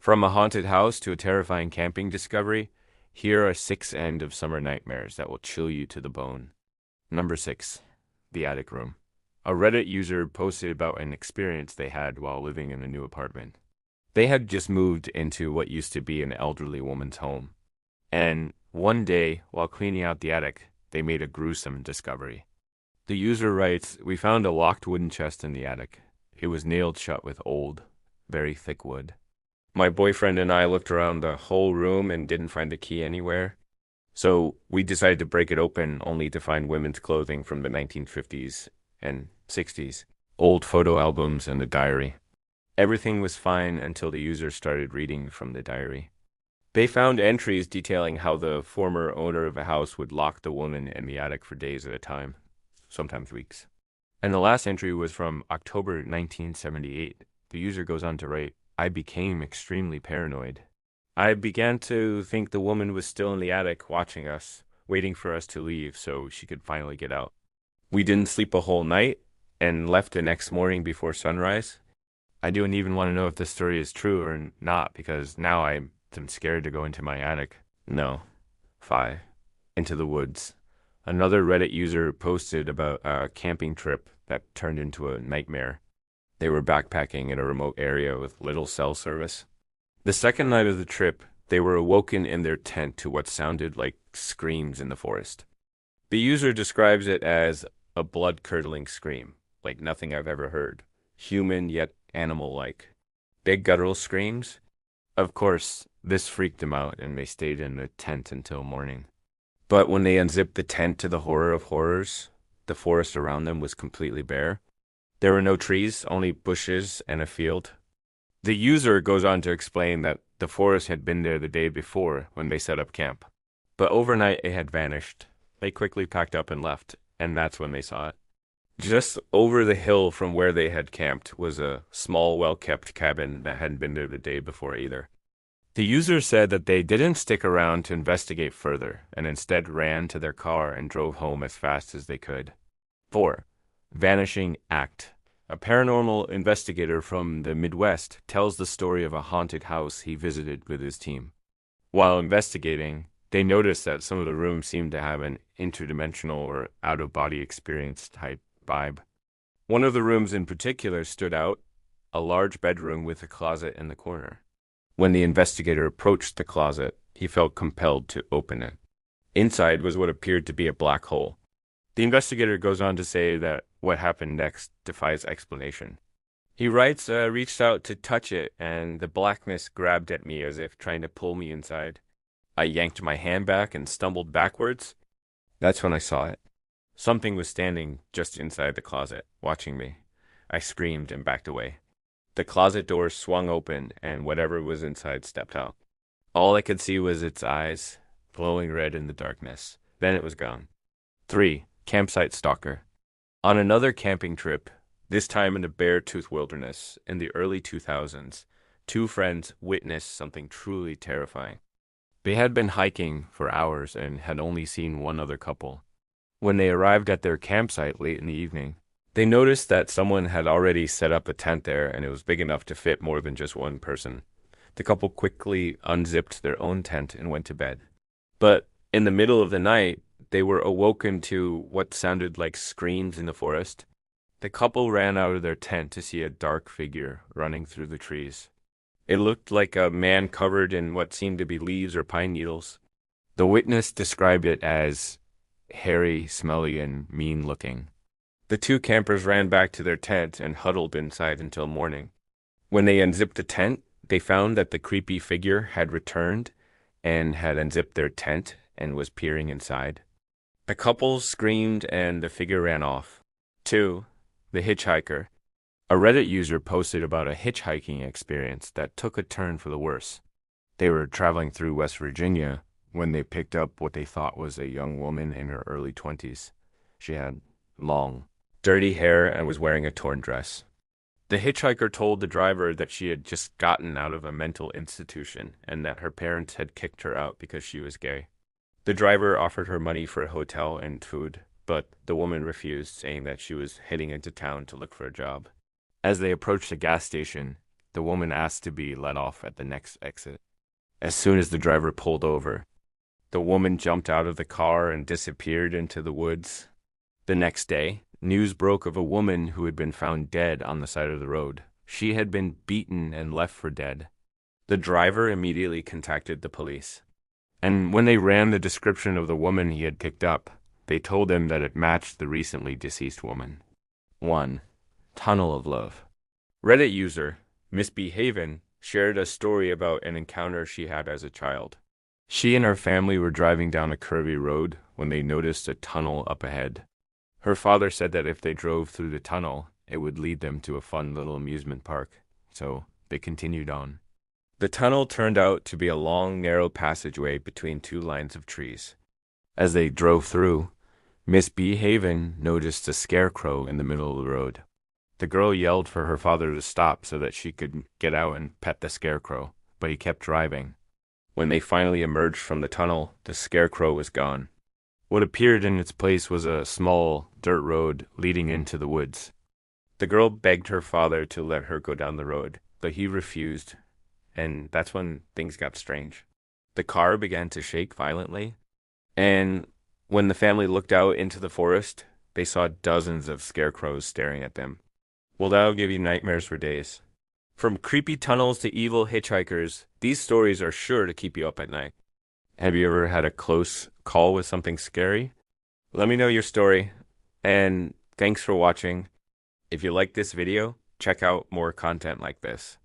From a haunted house to a terrifying camping discovery, here are 6 end of summer nightmares that will chill you to the bone. Number 6. The attic room. A Reddit user posted about an experience they had while living in a new apartment. They had just moved into what used to be an elderly woman's home. And one day, while cleaning out the attic, they made a gruesome discovery. The user writes, "We found a locked wooden chest in the attic. It was nailed shut with old, very thick wood. My boyfriend and I looked around the whole room and didn't find the key anywhere. So we decided to break it open only to find women's clothing from the 1950s and 60s, old photo albums and a diary. Everything was fine until the user started reading from the diary. They found entries detailing how the former owner of a house would lock the woman in the attic for days at a time, sometimes weeks. And the last entry was from October 1978. The user goes on to write, I became extremely paranoid. I began to think the woman was still in the attic watching us, waiting for us to leave so she could finally get out. We didn't sleep a whole night and left the next morning before sunrise. I don't even want to know if this story is true or not because now I'm scared to go into my attic." No. 5. Into the woods. Another Reddit user posted about a camping trip that turned into a nightmare. They were backpacking in a remote area with little cell service. The second night of the trip, they were awoken in their tent to what sounded like screams in the forest. The user describes it as a blood-curdling scream, like nothing I've ever heard. Human yet animal-like. Big guttural screams. Of course, this freaked them out and they stayed in the tent until morning. But when they unzipped the tent to the horror of horrors, the forest around them was completely bare. There were no trees, only bushes and a field. The user goes on to explain that the forest had been there the day before when they set up camp. But overnight it had vanished. They quickly packed up and left, and that's when they saw it. Just over the hill from where they had camped was a small, well-kept cabin that hadn't been there the day before either. The user said that they didn't stick around to investigate further, and instead ran to their car and drove home as fast as they could. 4. Vanishing Act. A paranormal investigator from the Midwest tells the story of a haunted house he visited with his team. While investigating, they noticed that some of the rooms seemed to have an interdimensional or out-of-body experience type vibe. One of the rooms in particular stood out, a large bedroom with a closet in the corner. When the investigator approached the closet, he felt compelled to open it. Inside was what appeared to be a black hole. The investigator goes on to say that what happened next defies explanation. He writes, reached out to touch it, and the blackness grabbed at me as if trying to pull me inside. I yanked my hand back and stumbled backwards. That's when I saw it. Something was standing just inside the closet, watching me. I screamed and backed away. The closet door swung open, and whatever was inside stepped out. All I could see was its eyes, glowing red in the darkness. Then it was gone. 3. Campsite Stalker. On another camping trip, this time in the Beartooth Wilderness, in the early 2000s, 2 friends witnessed something truly terrifying. They had been hiking for hours and had only seen one other couple. When they arrived at their campsite late in the evening, they noticed that someone had already set up a tent there and it was big enough to fit more than just one person. The couple quickly unzipped their own tent and went to bed. But in the middle of the night, they were awoken to what sounded like screams in the forest. The couple ran out of their tent to see a dark figure running through the trees. It looked like a man covered in what seemed to be leaves or pine needles. The witness described it as hairy, smelly, and mean-looking. The 2 campers ran back to their tent and huddled inside until morning. When they unzipped the tent, they found that the creepy figure had returned and had unzipped their tent and was peering inside. The couple screamed and the figure ran off. 2. The hitchhiker. A Reddit user posted about a hitchhiking experience that took a turn for the worse. They were traveling through West Virginia when they picked up what they thought was a young woman in her early 20s. She had long, dirty hair and was wearing a torn dress. The hitchhiker told the driver that she had just gotten out of a mental institution and that her parents had kicked her out because she was gay. The driver offered her money for a hotel and food, but the woman refused, saying that she was heading into town to look for a job. As they approached a gas station, The woman asked to be let off at the next exit. As soon as the driver pulled over, the woman jumped out of the car and disappeared into the woods. The next day, news broke of a woman who had been found dead on the side of the road. She had been beaten and left for dead. The driver immediately contacted the police. And when they ran the description of the woman he had picked up, they told him that it matched the recently deceased woman. 1. Tunnel of Love. Reddit user Misbehavin' shared a story about an encounter she had as a child. She and her family were driving down a curvy road when they noticed a tunnel up ahead. Her father said that if they drove through the tunnel, it would lead them to a fun little amusement park, so they continued on. The tunnel turned out to be a long, narrow passageway between two lines of trees. As they drove through, Misbehavin' noticed a scarecrow in the middle of the road. The girl yelled for her father to stop so that she could get out and pet the scarecrow, but he kept driving. When they finally emerged from the tunnel, the scarecrow was gone. What appeared in its place was a small dirt road leading into the woods. The girl begged her father to let her go down the road, but he refused, and that's when things got strange. The car began to shake violently, and when the family looked out into the forest, they saw dozens of scarecrows staring at them. Well, that'll give you nightmares for days. From creepy tunnels to evil hitchhikers, these stories are sure to keep you up at night. Have you ever had a close call with something scary? Let me know your story, and thanks for watching. If you like this video, check out more content like this.